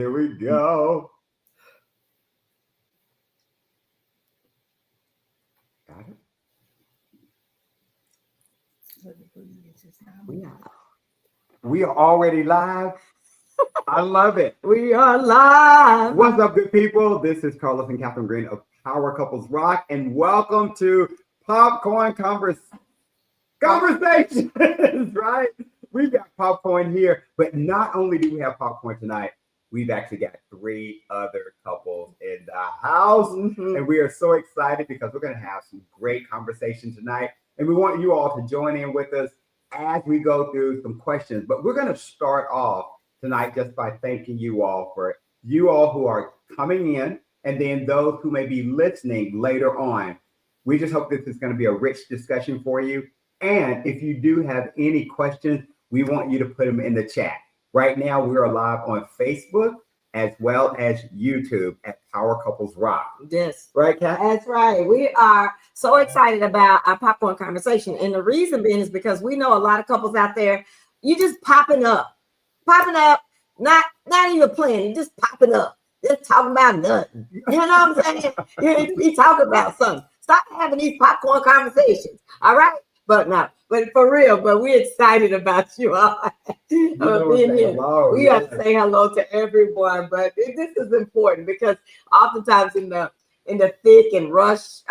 Here we go. Got it. We are already live. I love it. We are live. What's up, good people? This is Carlos and Catherine Green of Power Couples Rock, and welcome to Popcorn Conversations, right? We've got popcorn here, but not only do we have popcorn tonight, we've actually got 3 other couples in the house, and we are so excited because we're going to have some great conversation tonight, and we want you all to join in with us as we go through some questions. But we're going to start off tonight just by thanking you all who are coming in, and then those who may be listening later on. We just hope this is going to be a rich discussion for you. And if you do have any questions, we want you to put them in the chat. Right now, we are live on Facebook as well as YouTube at Power Couples Rock. Yes. Right, Kat? That's right. We are so excited about our popcorn conversation. And the reason being is because we know a lot of couples out there, you just popping up, not even playing, you just popping up, just talking about nothing. You know what I'm saying? You need to be talking about something. Stop having these popcorn conversations. All right? But for real, but we're excited about you all being here. Hello. We have to say hello to everyone, but this is important because oftentimes in the thick and rush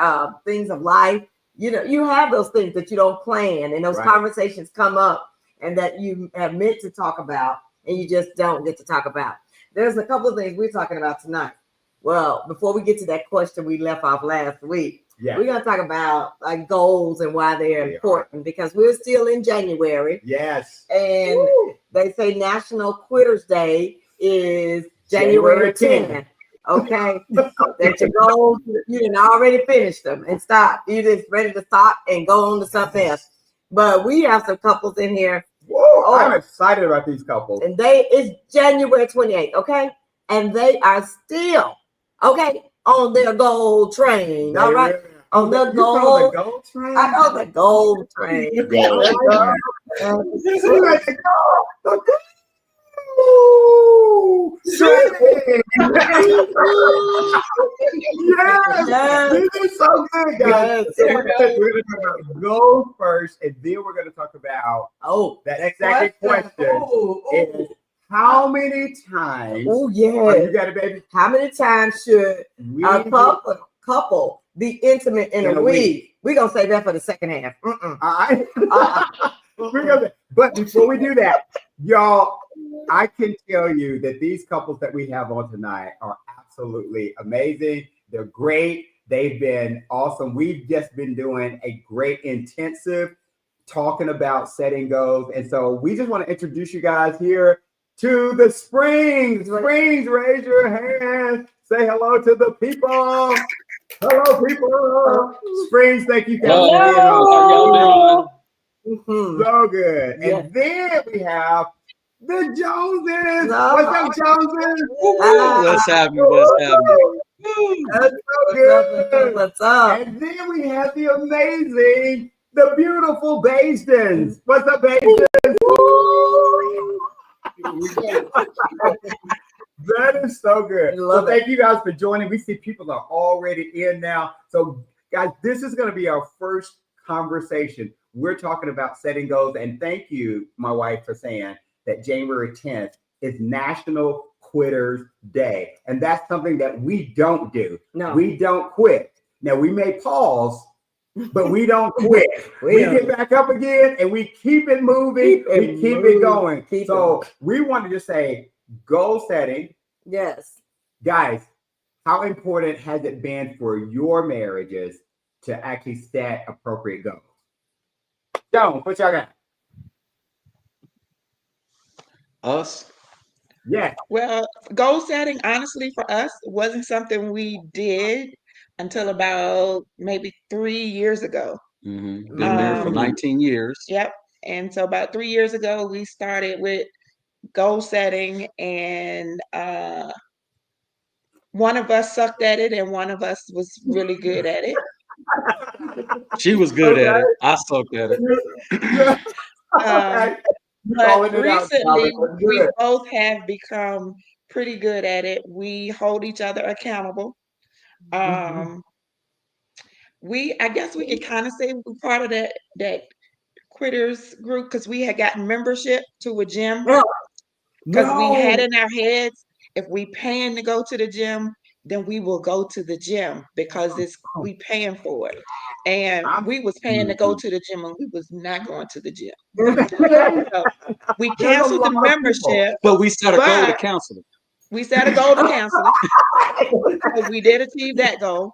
things of life, you know, you have those things that you don't plan, and those conversations come up and that you have meant to talk about, and you just don't get to talk about. There's a couple of things we're talking about tonight. Well, before we get to that question we left off last week, we're going to talk about like goals and why they're important because we're still in January. Yes. And they say National Quitters Day is January 10th. Okay. That your goals, you didn't already finish them and stop. You just ready to stop and go on to something else. But we have some couples in here. Whoa, I'm excited about these couples. And it's January 28th, okay? And they are still, on their gold train, all right? On the gold train? I know the gold train. Yes. This is so good, guys. We're going to talk about gold first, and then we're going to talk about that second question is how many times? Oh yeah, you got it, baby. How many times should a couple be intimate in a week? We're gonna save that for the second half. All right. But before we do that, y'all, I can tell you that these couples that we have on tonight are absolutely amazing. They're great. They've been awesome. We've just been doing a great intensive talking about setting goals. And so we just want to introduce you guys here to the Springs. Springs, raise your hand. Say hello to the people. Hello, people. Springs, thank you guys for being on. So good. Yeah. And then we have the Joneses. What's up, Joneses? What's happening? That's so good. What's up? And then we have the amazing, the beautiful Baisdens. What's up, Baisdens? That is so good. So thank you guys for joining. We see people are already in now. So guys, this is going to be our first conversation. We're talking about setting goals. And thank you, my wife, for saying that January 10th is National Quitters Day. And that's something that we don't do. No. We don't quit. Now, we may pause, but we don't quit. we get back up again and we keep it moving. We keep it going. We wanted to say goal setting. Yes. Guys, how important has it been for your marriages to actually set appropriate goals? Joan, what y'all got? Us? Yeah. Well, goal setting, honestly, for us, wasn't something we did until about maybe 3 years ago. Mm-hmm. Been there for 19 years. Yep. And so about 3 years ago, we started with goal setting, and one of us sucked at it and one of us was really good at it. She was good at it. I sucked at it. But recently, we both have become pretty good at it. We hold each other accountable. Um, I guess we could kind of say we're part of that quitters group because we had gotten membership to a gym because we had No. in our heads if we paying to go to the gym, then we will go to the gym because we paying for it. And we was paying to go to the gym and we was not going to the gym. So we There's a canceled the lot of people. membership. But we set a goal to But- counseling. We set a goal to counseling. So we did achieve that goal.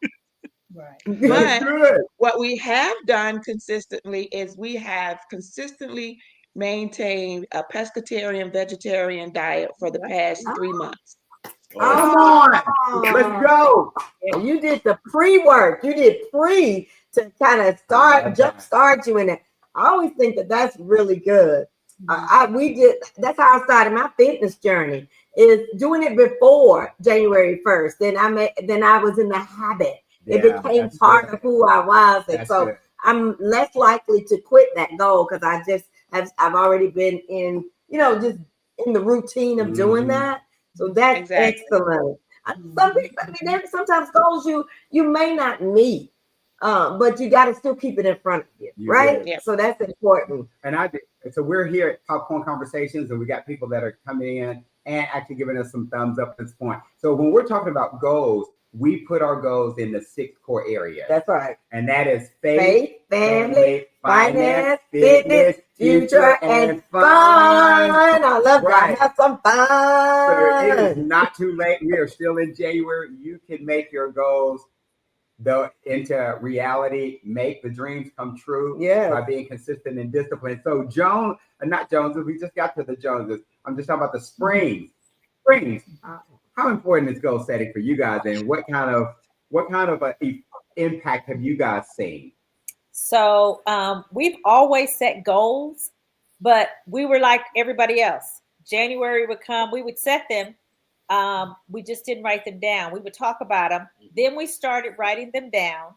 Right. That's But good. what we have done consistently is we have consistently maintained a pescatarian, vegetarian diet for the past 3 months. Come on. Let's go. And you did the pre-work. You did pre to kind of jumpstart you in it. I always think that that's really good. That's how I started my fitness journey, is doing it before January 1st. Then I was in the habit. It became part of who I was. And so I'm less likely to quit that goal because I've already been in, just in the routine of doing that. So that's excellent. Some people, there's sometimes goals you may not meet, but you got to still keep it in front of you, right? Yeah. So that's important. And so we're here at Popcorn Conversations, and we got people that are coming in and actually giving us some thumbs up at this point. So when we're talking about goals, we put our goals in the 6 core areas. That's right. And that is faith, family, finance, fitness, future, and fun. I love that. Have some fun. So it is not too late. We are still in January. You can make your goals into reality, make the dreams come true by being consistent and disciplined. So not Joneses, we just got to the Joneses. I'm just talking about the Springs. How important is goal setting for you guys, and what kind of impact have you guys seen? So we've always set goals, but we were like everybody else. January would come, we would set them. We just didn't write them down. We would talk about them. Then we started writing them down,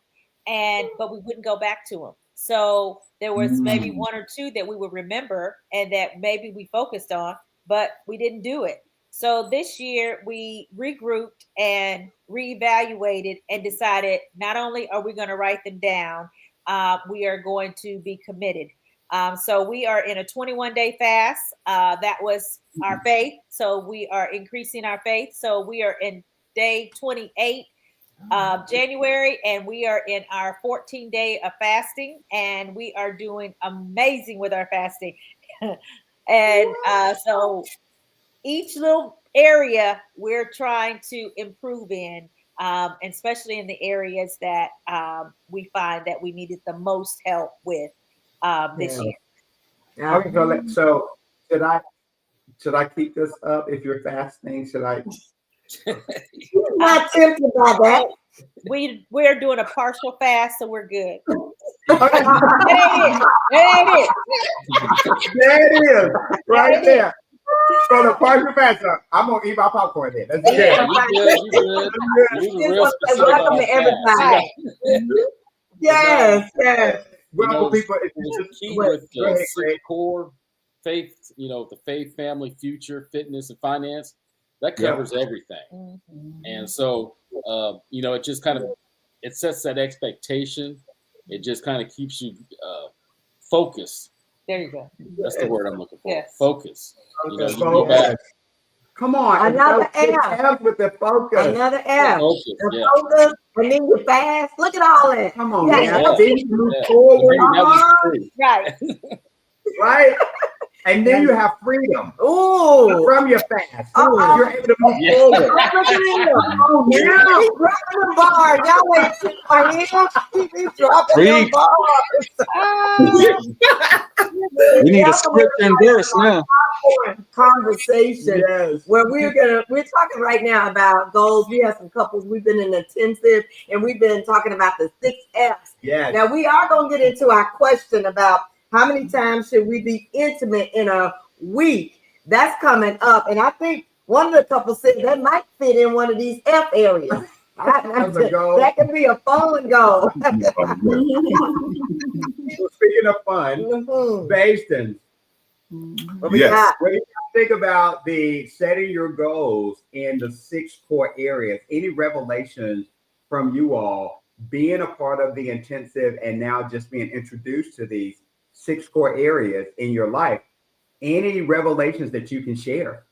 but we wouldn't go back to them. So there was maybe 1 or 2 that we would remember and that maybe we focused on, but we didn't do it. So this year we regrouped and reevaluated and decided not only are we going to write them down, we are going to be committed. So we are in a 21-day fast. That was our faith. So we are increasing our faith. So we are in day 28 of January, and we are in our 14-day of fasting, and we are doing amazing with our fasting. And so each little area we're trying to improve in, and especially in the areas that we find that we needed the most help with this year. Okay, so should I keep this up if you're fasting? Should I? Not tempted by that. We're doing a partial fast, so we're good. There it There it is, right there. So the partial fast, I'm gonna eat my popcorn then. That's good. Welcome to everybody. Yes. Well, people, the key with the 6 core faith, the faith, family, future, fitness, and finance, that covers everything. And so, it just it sets that expectation. It just kind of keeps you focused. There you go. That's the word I'm looking for. Yes. Focus. Focus. Come on. Another F with the focus. Another F. Focus, Focus, and then you fast. Look at all that. Come on, Yeah. man. Then you move forward. Right. Right? And then you have freedom from your fast. You're able to move forward. Oh, yeah. He's dropping the bars. Y'all wait for him. He's dropping the bars. We need a script and verse now. Conversation where we're talking right now about goals. We have some couples. We've been in intensive and we've been talking about the 6 F's. Yes. Now we are going to get into our question about how many times should we be intimate in a week? That's coming up. And I think one of the couples said that might fit in one of these F areas. That can be a fun goal. Speaking of fun, Baisden. What do you got think about the setting your goals in the 6 core areas, any revelations from you all being a part of the intensive and now just being introduced to these 6 core areas in your life, any revelations that you can share?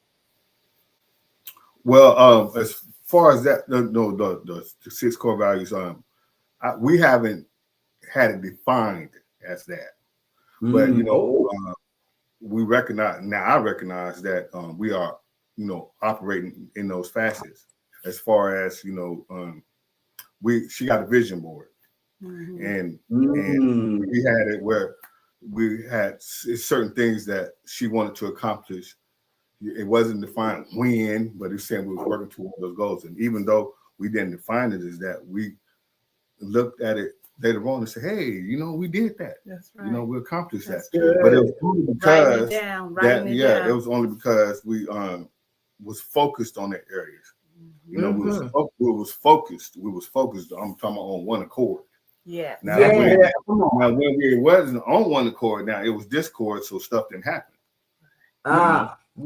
Well, as far as that, the 6 core values, we haven't had it defined as that, but we recognize now. I recognize that we are, operating in those facets. As far as she got a vision board, and we had it where we had certain things that she wanted to accomplish. It wasn't defined when, but it's saying we were working toward those goals. And even though we didn't define it as that, we looked at it later on and said, hey, we did that. That's right. We accomplished that. But it was only because it was only because we was focused on that areas. We was focused. We was focused. I'm talking about on one accord. Yeah. Now, when we wasn't on one accord, now it was discord, so stuff didn't happen.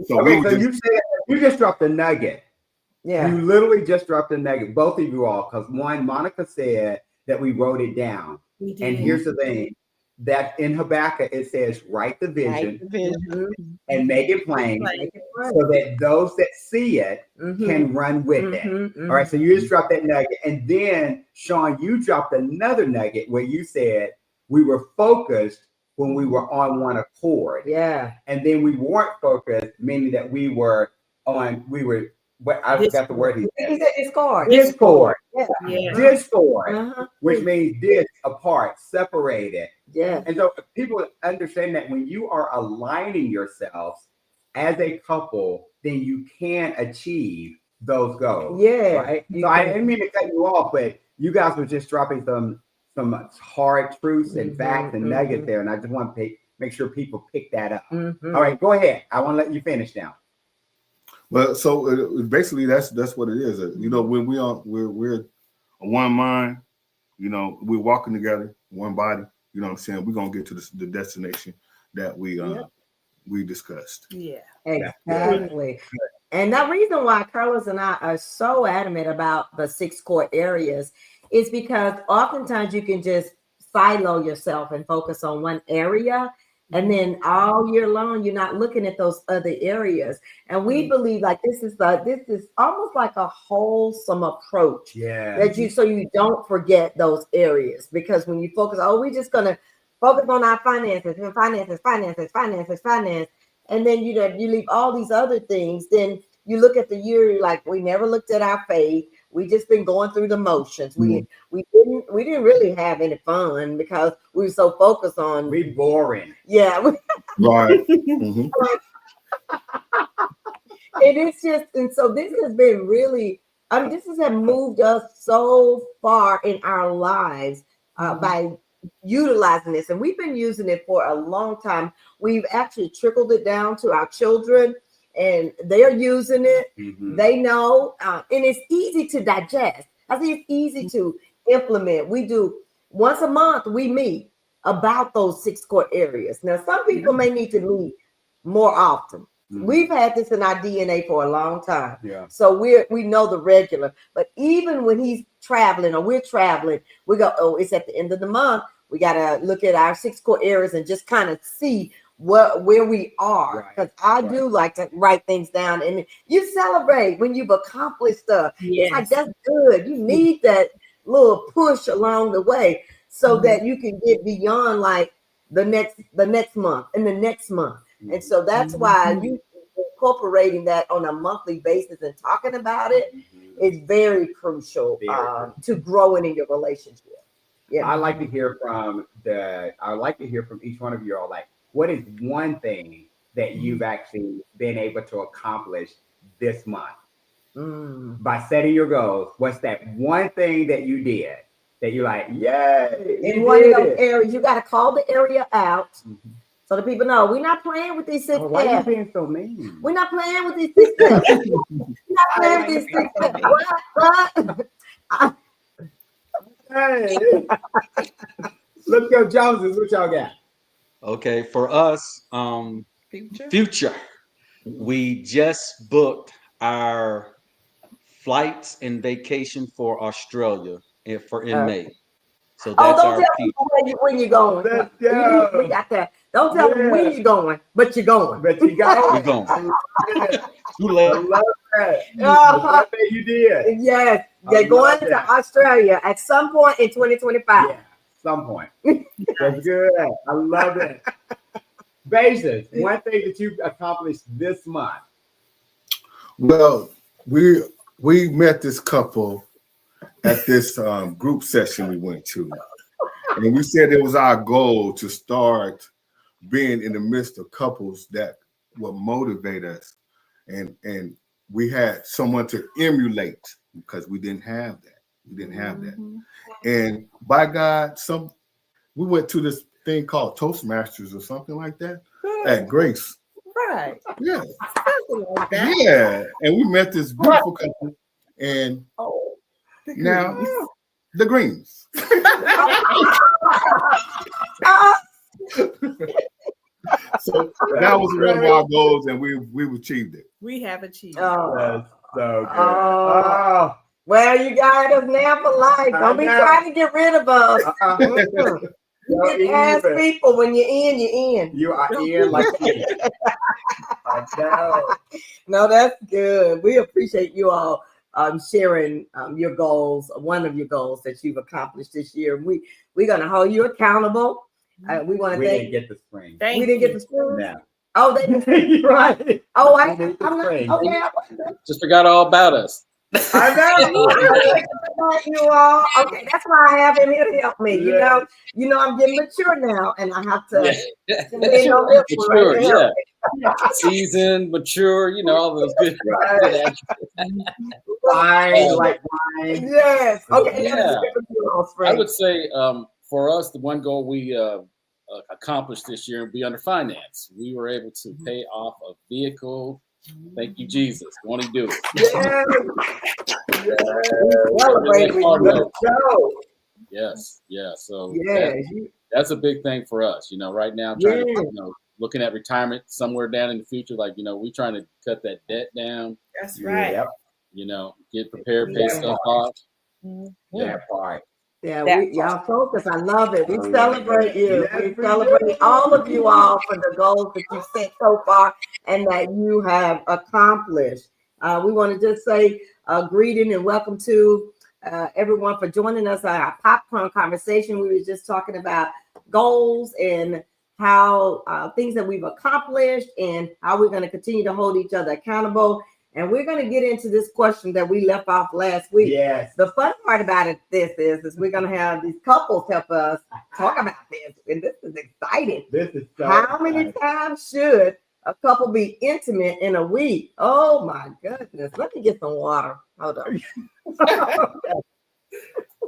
So you said you just dropped a nugget. Yeah. You literally just dropped a nugget, both of you all, because one, Monica said that we wrote it down. We did. And here's the thing, that in Habakkuk, it says, write the vision, and make it plain, so that those that see it can run with it. All right, so you just dropped that nugget. And then, Shawn, you dropped another nugget where you said we were focused when we were on one accord. Yeah. And then we weren't focused, meaning that I forgot the word he said. Discord. Discord. Yeah. Discord, which means dis, apart, separated. Yeah. And so people understand that when you are aligning yourselves as a couple, then you can achieve those goals. Yeah. Right. So I didn't mean to cut you off, but you guys were just dropping some hard truths and facts and nuggets there, and I just want to make sure people pick that up. All right, go ahead. I want to let you finish now. Well, so basically that's what it is. When we're one mind, we're walking together, one body. You know what I'm saying? We're gonna get to the destination that we discussed. Yeah, exactly. And the reason why Carlos and I are so adamant about the 6 core areas is because oftentimes you can just silo yourself and focus on one area. And then all year long, you're not looking at those other areas. And we believe like this is almost like a wholesome approach. Yeah. So you don't forget those areas, because when you focus, we're just gonna focus on our finances. And then you leave all these other things. Then you look at the year, you're like, we never looked at our faith. We just been going through the motions. We didn't really have any fun because we were so focused on. We boring. Yeah. Right. And it's just, and so this has been really, this has moved us so far in our lives by utilizing this, and we've been using it for a long time. We've actually trickled it down to our children, and they're using it. They know, and it's easy to digest. I think it's easy to implement. We do once a month, we meet about those 6 core areas. Now, some people may need to meet more often. We've had this in our DNA for a long time. Yeah. So we know the regular, but even when he's traveling or we're traveling, we go, it's at the end of the month. We got to look at our 6 core areas and just kind of see where we are. Because I do like to write things down, and you celebrate when you've accomplished stuff. Yes. It's like, that's good. You need that little push along the way so that you can get beyond like the next month and the next month. And so that's why you incorporating that on a monthly basis and talking about it is very crucial to growing in your relationship. Yeah. I like to hear from each one of you all, like, what is one thing that you've actually been able to accomplish this month by setting your goals? What's that one thing that you did that you're like, yay? In one of those areas, you got to call the area out. So the people know we're not playing with these 6 steps. Why are you being so mean? We're not playing with these 6 steps. We're not playing with these 6 steps. What? Hey. Let's go, Joneses. What y'all got? Okay, for us, future. We just booked our flights and vacation for Australia in May. So that's don't our tell future. people when you're going. Let's go. We got that. Don't tell them when you're going, but you're going. But you got We're going. Too I late. love that. I love that you did. Yes, I they're going love to that. Australia at some point in 2025. Yeah, some point. That's good. I love it. Baisden, one thing that you accomplished this month. Well, we met this couple at this group session we went to, and we said it was our goal to start being in the midst of couples that will motivate us, and we had someone to emulate because we didn't have that. And by God, we went to this thing called Toastmasters or something like that at Grace. Right. Yeah. Something like that. Yeah. And we met this beautiful couple, and now the Greens. So that was one of our goals, and we've achieved it. We have achieved. That's so good. Oh. Well, you got us now for life. Don't be trying to get rid of us. You get ask people when you're in, you're in. You are in like me. I know. No, that's good. We appreciate you all sharing your goals, one of your goals that you've accomplished this year. We're going to hold you accountable. We want to didn't get the spring. We didn't get the spring? No. Oh, they didn't. Right. Oh, We didn't get the spring. okay. Just forgot all about us. I know. You all. Okay, that's why I have him here to help me. Yeah. You know, I'm getting mature now, and I have to. Yeah. lean on this one Mature, right here. yeah. Seasoned, mature, all those good. Right. Wine, like wine. Yes. Okay. Yeah. Let's get you all, I Spring. would say for us, the one goal we accomplished this year would be under finance. We were able to pay off a vehicle. Thank you, Jesus. Want to do it. Celebrate with you. Yes. Yeah. So Yeah. that's a big thing for us. Right now, trying to, looking at retirement somewhere down in the future. Like, we trying to cut that debt down. That's right. Yep. Get prepared, pay stuff off. That part. Yeah, That y'all focus. I love it. We Oh, celebrate you. yes, We we celebrate all of you all for the goals that you've set so far and that you have accomplished. We want to just say greeting and welcome to everyone for joining us on our popcorn conversation. We were just talking about goals and how things that we've accomplished and how we're going to continue to hold each other accountable. And we're going to get into this question that we left off last week. Yes. The fun part about it, is we're going to have these couples help us talk about this. And this is exciting. This is so How many exciting. times should a couple be intimate in a week? Oh my goodness. Let me get some water. Hold on.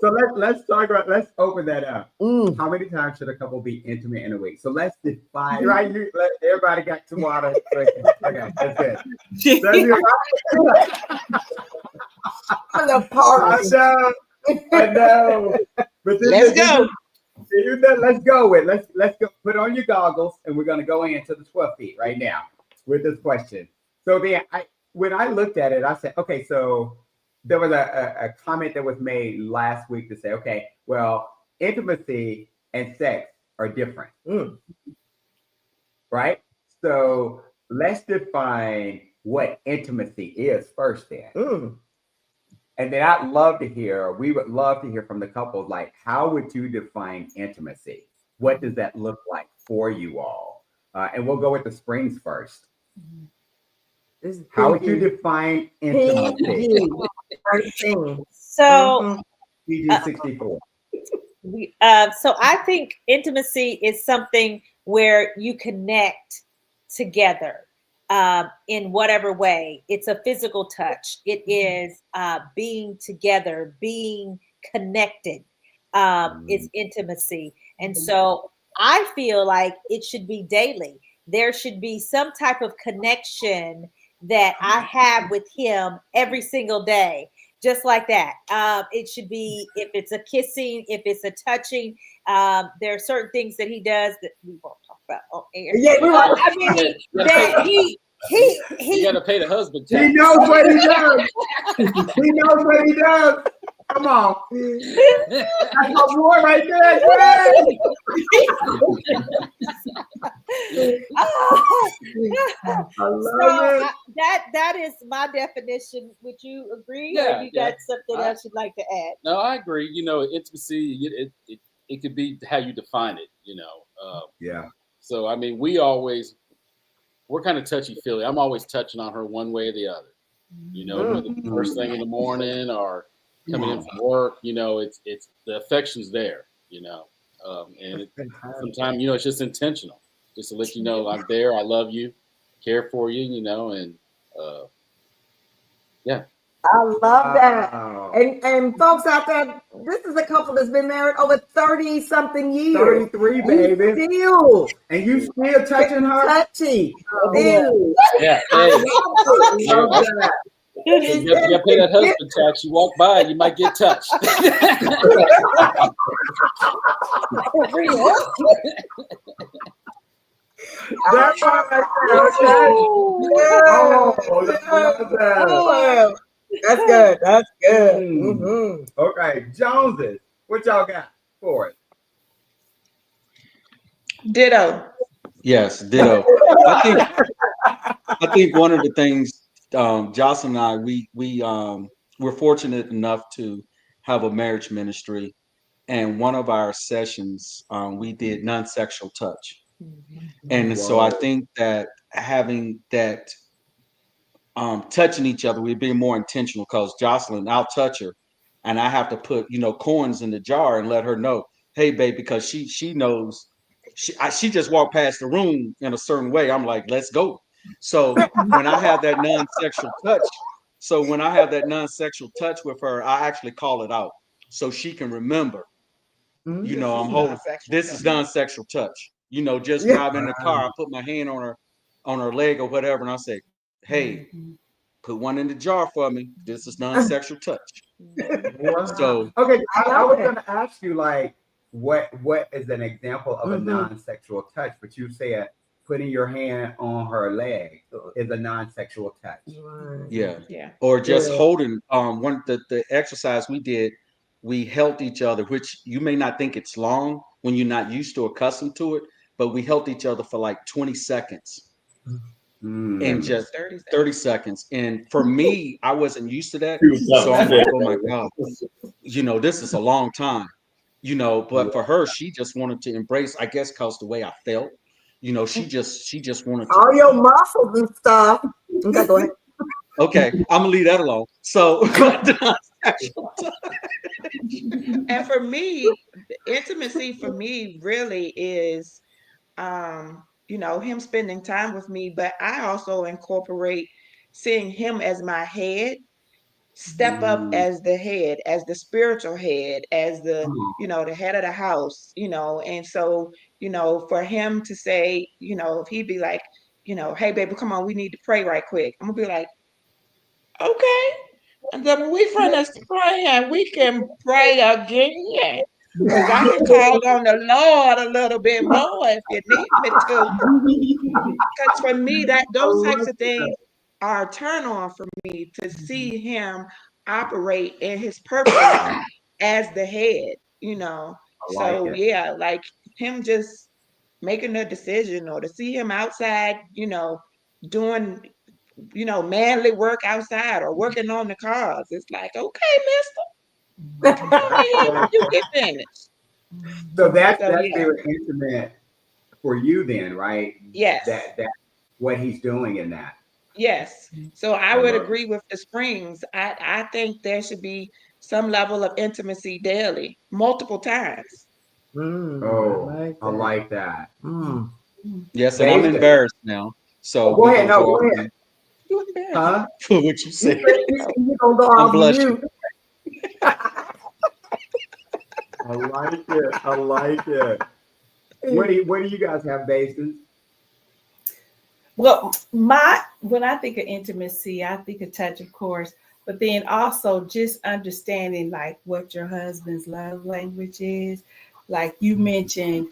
So let's talk about, let's open that up. Mm. How many times should a couple be intimate in a week? So let's define, right? Everybody got some water. Okay, that's it. I love parties. I know. But Let's go. Let's go with let's go. Put on your goggles, and we're gonna go into the 12 feet right now with this question. So then, when I looked at it, I said, okay, so there was a comment that was made last week to say, okay, well, intimacy and sex are different, right? So let's define what intimacy is first, then. And then we would love to hear from the couples, like, how would you define intimacy? What does that look like for you all? And we'll go with the Springs first. How would you define intimacy? So, PG-64. so I think intimacy is something where you connect together in whatever way. It's a physical touch. It is being together, being connected. Is intimacy. And so I feel like it should be daily. There should be some type of connection that I have with him every single day. Just like that. It should be, if it's a kissing, if it's a touching, there are certain things that he does that we won't talk about on air. Yeah, I mean, that You got to pay the husband tax. He knows what he does. He knows what he does. Come on. That's my boy right there. Greg. I love it. That is my definition. Would you agree? Yeah, or you got something else you'd like to add? No, I agree. You know, intimacy, it could be how you define it, you know. Yeah. So, I mean, we're kind of touchy-feely. I'm always touching on her one way or the other. You know, whether the first thing in the morning or coming in from work, you know, it's the affection's there, you know. And sometimes, you know, it's just intentional. Just to let you know I'm there, I love you, care for you, you know, and yeah. I love that. Wow. And folks out there, this is a couple that's been married over 30-something years. 33, baby. Still. And you still touching her? Touchy. Still. Yeah. Hey, you got to pay that husband tax. You walk by, you might get touched. That's That's good. That's good. Mm-hmm. Okay, Joneses, what y'all got for it? Ditto. Yes, ditto. I think one of the things, Jocelyn and I, we're fortunate enough to have a marriage ministry, and one of our sessions we did non-sexual touch, and so I think that having that touching each other, we're being more intentional. Because Jocelyn, I'll touch her, and I have to put coins in the jar and let her know, hey, babe, because she knows. She just walked past the room in a certain way. I'm like, let's go. So when I have that non-sexual touch, with her, I actually call it out so she can remember. I'm holding. This is non-sexual touch. Just driving in the car, I put my hand on her leg or whatever, and I say, hey, put one in the jar for me. This is non-sexual touch. Wow. So okay, I was going to ask you, like, what is an example of a non-sexual touch? But you said putting your hand on her leg is a non-sexual touch. Yeah. Or just holding. One the exercise we did, we held each other, which you may not think it's long when you're not used to, accustomed to it, but we held each other for like 20 seconds. And just 30 seconds. And for me, I wasn't used to that. So I'm like, oh my God, this is a long time. But for her, she just wanted to embrace, I guess, because the way I felt, she just wanted to. All your muscles and stuff. Okay, go ahead. Okay, I'm gonna leave that alone. So, and for me, intimacy for me really is, him spending time with me, but I also incorporate seeing him as my head. Step up as the head, as the spiritual head, as the the head of the house, and so for him to say, if he'd be like, hey baby, come on, we need to pray right quick, I'm gonna be like, okay, and then when we finish praying, we can pray again, because I can call on the Lord a little bit more if you need me to, because for me, those types of things are a turn on for me, to see him operate in his purpose as the head, like him just making a decision, or to see him outside, doing, manly work outside or working on the cars. It's like, okay, mister, go ahead, you get finished. So that's very intimate for you then, right? Yes. That what he's doing in that. Yes. So I would agree with the Springs. I think there should be some level of intimacy daily, multiple times. I like that. Yes, and I'm embarrassed now. So go ahead. No, go ahead. You embarrassed. Huh? For what you said. I'm blushing. I like it. What do you guys have, Baisden? Well, when I think of intimacy, I think of touch, of course, but then also just understanding like what your husband's love language is. Like you mentioned,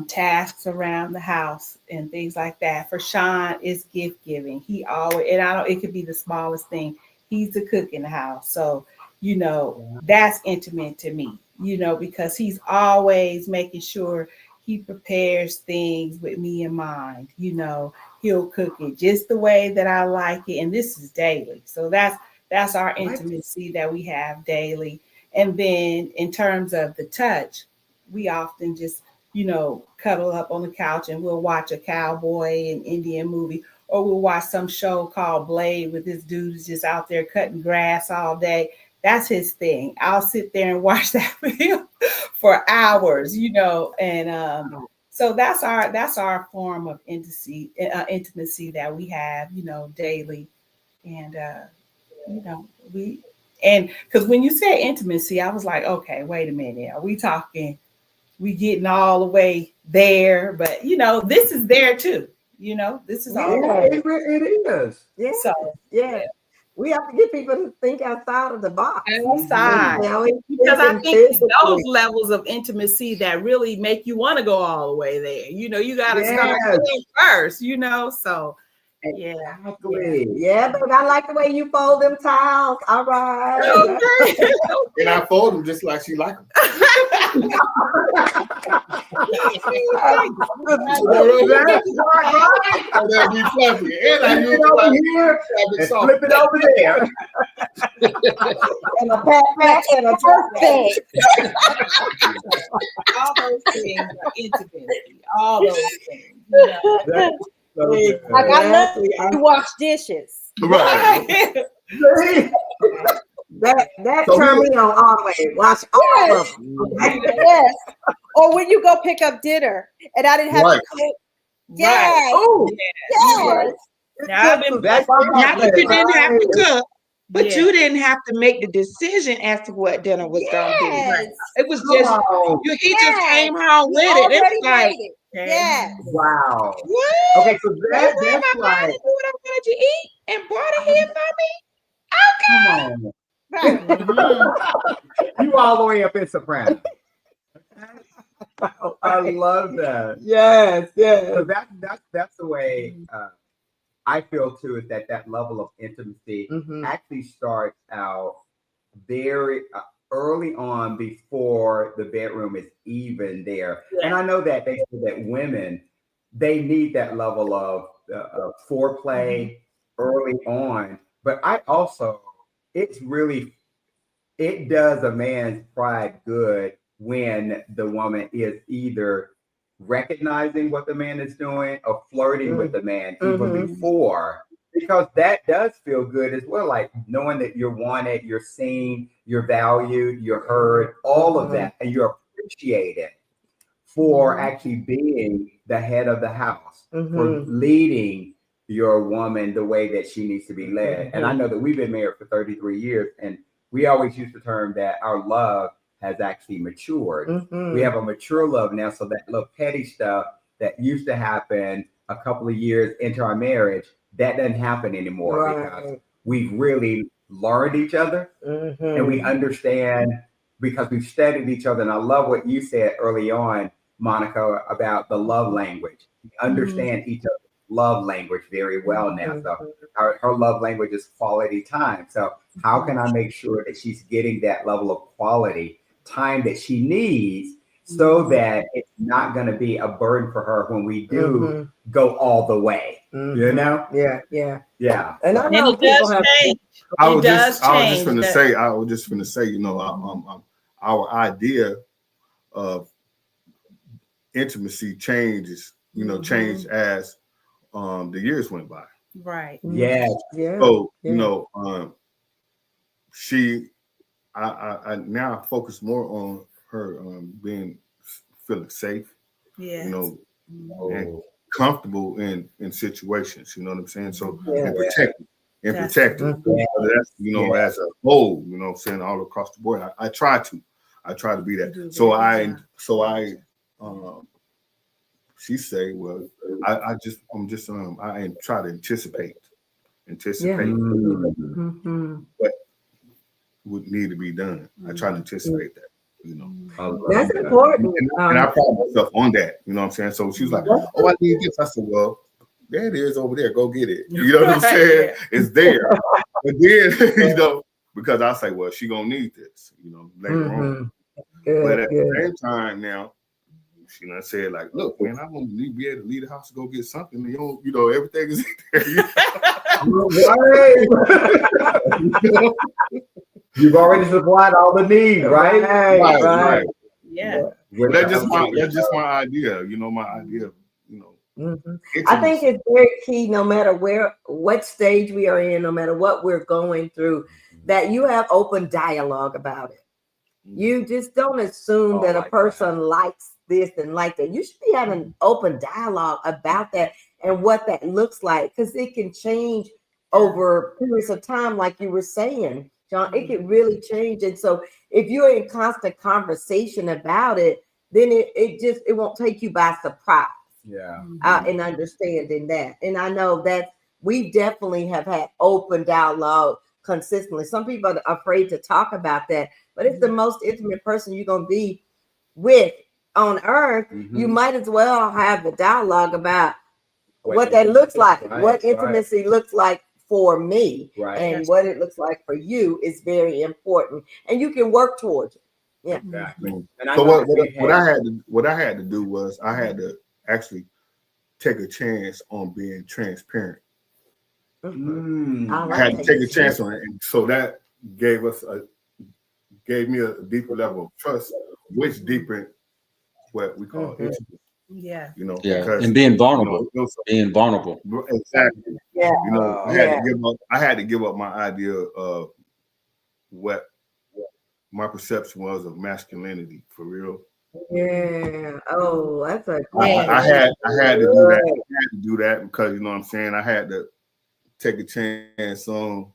tasks around the house and things like that. For Shawn, it's gift giving. He always, and I don't, it could be the smallest thing. He's the cook in the house. So, you know, that's intimate to me, you know, because he's always making sure he prepares things with me in mind. You know, he'll cook it just the way that I like it. And this is daily. So that's our intimacy that we have daily. And then in terms of the touch, we often just, you know, cuddle up on the couch and we'll watch a cowboy and Indian movie, or we'll watch some show called Blade with this dude who's just out there cutting grass all day. That's his thing. I'll sit there and watch that with him for hours, you know, and so that's our form of intimacy that we have, you know, daily, and you know, because when you say intimacy, I was like, okay, wait a minute, are we talking? We getting all the way there, but you know, this is there too. You know, this is all. Yeah, it is. Yeah. So yeah. We have to get people to think outside of the box. outside, because I think it's those levels of intimacy that really make you want to go all the way there. You know, you got to start first. You know, so Exactly. Yeah, but I like the way you fold them towels. All right. Okay. And I fold them just like she like them. That'd be fluffy. And I use it over here and flip it over there. And a pat and a perfect. All those things are intimacy. All those things. You know? Like I love to wash dishes. Right. That turned me on all the way. Watch all of them. Yes. Or when you go pick up dinner and I didn't have to cook. Yes. Oh, yes. Now, Not that you didn't have to cook, but you didn't have to make the decision as to what dinner was going to be. It was just he just came home with it. It's like, yes. Wow. What? Okay, so that's my like, do what I wanted to eat and brought it here for me. Okay. come on. Right. You all the way up in soprano. I love that. Yes. So that's the way I feel too, is that level of intimacy actually starts out very early on, before the bedroom is even there. And I know that they say that women, they need that level of foreplay early on, but I also, it does a man's pride good when the woman is either recognizing what the man is doing or flirting with the man even before, because that does feel good as well. Like knowing that you're wanted, you're seen, you're valued, you're heard, all of that, and you're appreciated for actually being the head of the house, for leading your woman the way that she needs to be led. And I know that we've been married for 33 years, and we always use the term that our love has actually matured. We have a mature love now, so that little petty stuff that used to happen a couple of years into our marriage, that doesn't happen anymore, because we've really learned each other and we understand, because we've studied each other. And I love what you said early on, Monica, about the love language. We understand each other's love language very well now. So her love language is quality time. So how can I make sure that she's getting that level of quality time that she needs, so that it's not going to be a burden for her when we do go all the way, you know? Yeah. And I know people have change. I was just going to say, you know, our idea of intimacy changes, you know, changed as the years went by. Right. Yeah. So, you know, I now focus more on her feeling safe, you know, and comfortable in situations, you know what I'm saying? So and protected. That's, you know, as a whole, you know what I'm saying, all across the board. I try to be that. So I she say, well, I try to anticipate what would need to be done. I try to anticipate that. you know. That's important. And I pride myself on that, you know what I'm saying? So she was like, oh, I need this. I said, well, there it is over there. Go get it. You know what I'm saying? It's there. But then, you know, because I say, well, she gonna need this, you know, later on. Good, but at good. the same time now, she done said, like, look, man, I want to be able to leave the house to go get something. You know, everything is there. You've already supplied all the needs, right? Right. Yeah. That's just my idea, you know, my idea of, you know. I think it's very key, no matter what stage we are in, no matter what we're going through, that you have open dialogue about it. You just don't assume that a person likes this and like that. You should be having open dialogue about that and what that looks like, because it can change over periods of time, like you were saying, John. It can really change. And so if you're in constant conversation about it, then it won't take you by surprise. Yeah. And understanding that. And I know that we definitely have had open dialogue consistently. Some people are afraid to talk about that, but it's the most intimate person you're going to be with on earth. You might as well have the dialogue about what that looks like, what intimacy looks like for me, and what it looks like for you is very important, and you can work towards it. Yeah. Exactly. So what I had to do was I had to actually take a chance on being transparent. I had to take a chance on it, and so that gave me a deeper level of trust, which deepened what we call intimacy. Yeah. You know, because, and being vulnerable, being vulnerable. Exactly. Yeah. You know, I had to give up my idea of what my perception was of masculinity, for real. Yeah. Oh, that's a I had to do that. I had to do that because, you know what I'm saying, I had to take a chance on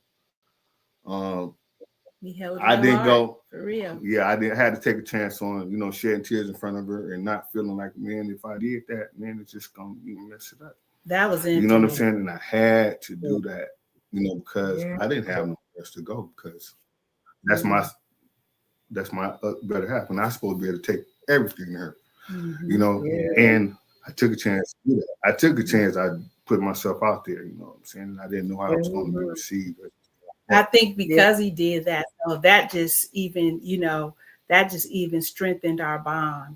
I didn't go for real. Yeah, I had to take a chance on, you know, shedding tears in front of her and not feeling like, man, if I did that, man, it's just gonna mess it up. That was it. You know what I'm saying? And I had to do that, you know, because I didn't have nowhere else to go, because that's my better half, and I'm supposed to be able to take everything to her, you know. And I took a chance to do that. I took a chance. I put myself out there, you know what I'm saying? And I didn't know how I was going to be received. I think because he did that, so that just even, you know, that just even strengthened our bond,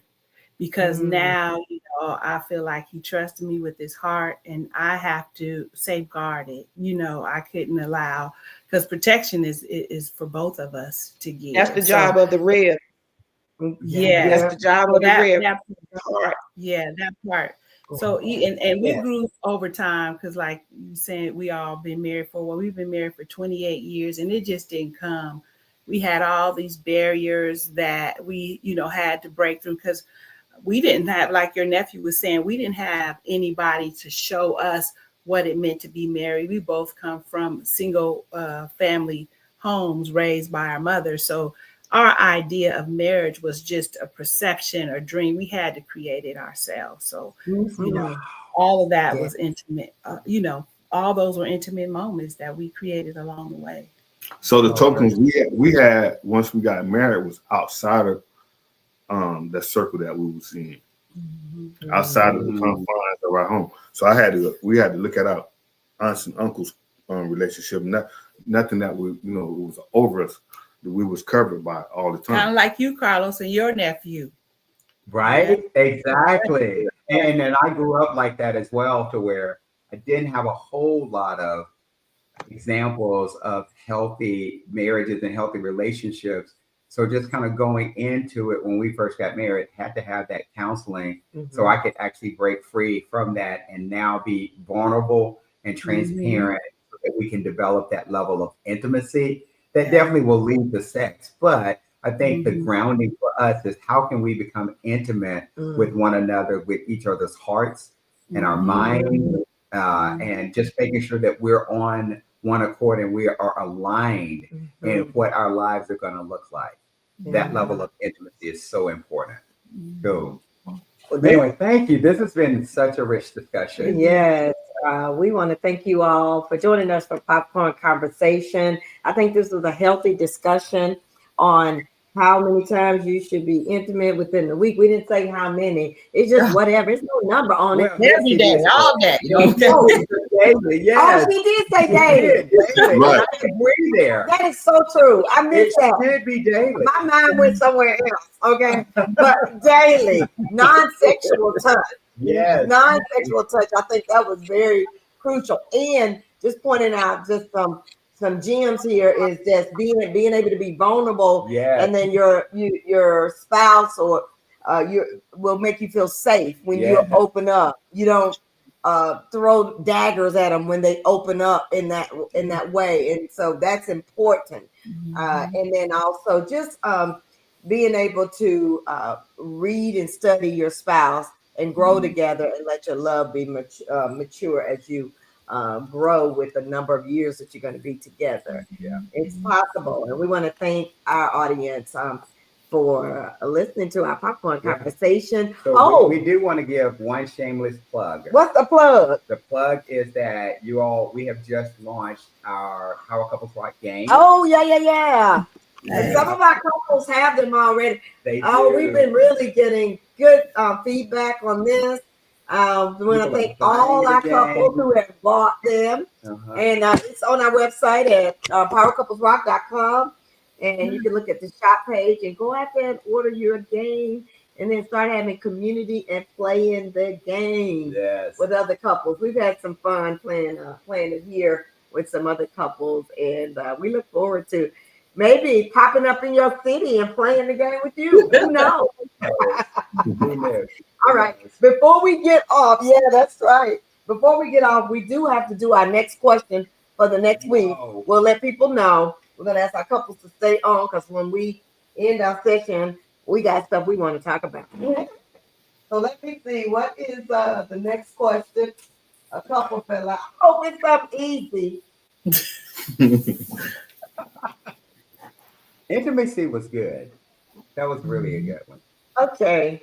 because now, you know, I feel like he trusted me with his heart, and I have to safeguard it. You know, I couldn't allow, because protection is for both of us to give. That's the job of the rib. Yeah, that's the job of the rib. That part. So and we grew over time, because like you said, we all been married we've been married for 28 years, and it just didn't come. We had all these barriers that we, you know, had to break through, because we didn't have, like your nephew was saying, we didn't have anybody to show us what it meant to be married. We both come from single family homes raised by our mother. So our idea of marriage was just a perception or dream. We had to create it ourselves. So, you know, all of that was intimate. You know, all those were intimate moments that we created along the way. So the tokens we had once we got married was outside of the circle that we was in, outside of the confines of our home. So we had to look at our aunts and uncles' relationship. Nothing that we, you know, was over us, that we was covered by all the time. Kind of like you, Carlos, and your nephew. Right? Exactly. And then I grew up like that as well, to where I didn't have a whole lot of examples of healthy marriages and healthy relationships. So just kind of going into it when we first got married, had to have that counseling so I could actually break free from that and now be vulnerable and transparent so that we can develop that level of intimacy that definitely will lead to sex. But I think the grounding for us is, how can we become intimate with one another, with each other's hearts and our minds, and just making sure that we're on one accord and we are aligned in what our lives are going to look like. That level of intimacy is so important. Cool. Well, anyway, thank you. This has been such a rich discussion. Yes. We want to thank you all for joining us for Popcorn Conversation. I think this was a healthy discussion on how many times you should be intimate within the week. We didn't say how many. It's just whatever. It's no number on it. Every day, all day. Daily, yes. Oh, she did say daily. Daily. Right. I agree there. That is so true. I It missed that. should be daily. My mind went somewhere else. Okay, but daily, non-sexual touch. Yes. Non-sexual touch. I think that was very crucial. And just pointing out just some gems here is just being able to be vulnerable. Yes. And then your spouse or will make you feel safe when you open up. You don't throw daggers at them when they open up in that way. And so that's important. And then also just being able to read and study your spouse and grow together and let your love be mature as you grow with the number of years that you're going to be together. Yeah. It's possible. And we want to thank our audience for listening to our popcorn conversation. So we do want to give one shameless plug. What's the plug? The plug is that we have just launched our Power Couples Rock game. Oh, yeah. And some of our couples have them already. They do. We've been really getting good feedback on this. We want to thank all our couples who have bought them. And it's on our website at powercouplesrock.com. And you can look at the shop page and go out there and order your game and then start having community and playing the game with other couples. We've had some fun playing it here with some other couples. And we look forward to maybe popping up in your city and playing the game with you. Who knows? All right. Before we get off, that's right. Before we get off, we do have to do our next question for the next week. We'll let people know. We're going to ask our couples to stay on because when we end our session, we got stuff we want to talk about. So let me see. What is the next question? A couple fell out. Oh, it's something easy. Intimacy was good. That was really a good one. Okay.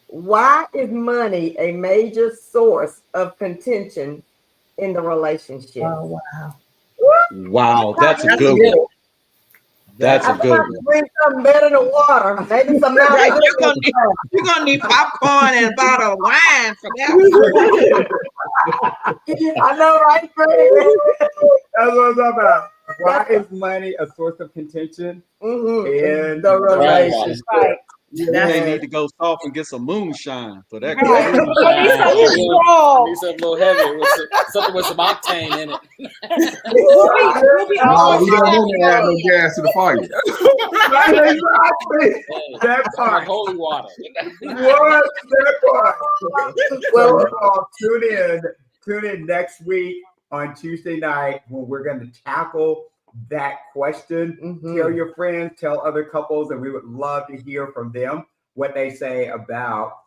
Why is money a major source of contention in the relationship? Oh, wow. Wow, that's a good one. That's a good one. Bring something better than water. Maybe some Right, you're gonna need popcorn and a bottle of wine for that. I know, right, Greg? That's what I'm talking about. Why is money a source of contention in the relationship? Right. They need to go soft and get some moonshine for that. I need something a little heavy, something with some octane in it. No, we don't want to add no gas to the fire. Exactly. That part. Holy water. What? That part. Well, tune in next week on Tuesday night when we're going to tackle that question. Tell your friends, tell other couples, and we would love to hear from them what they say about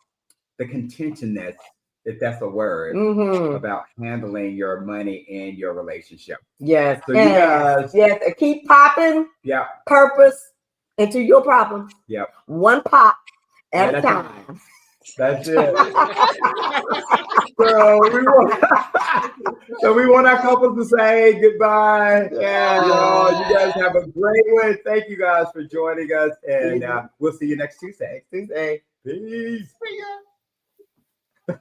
the contentiousness, if that's a word, about handling your money in your relationship. Yes. So you guys, keep popping. Yeah. Purpose into your problems. Yep. One pop at a time. That's it. So we want our couples to say goodbye. And you guys have a great one. Thank you guys for joining us. And we'll see you next Tuesday. Peace.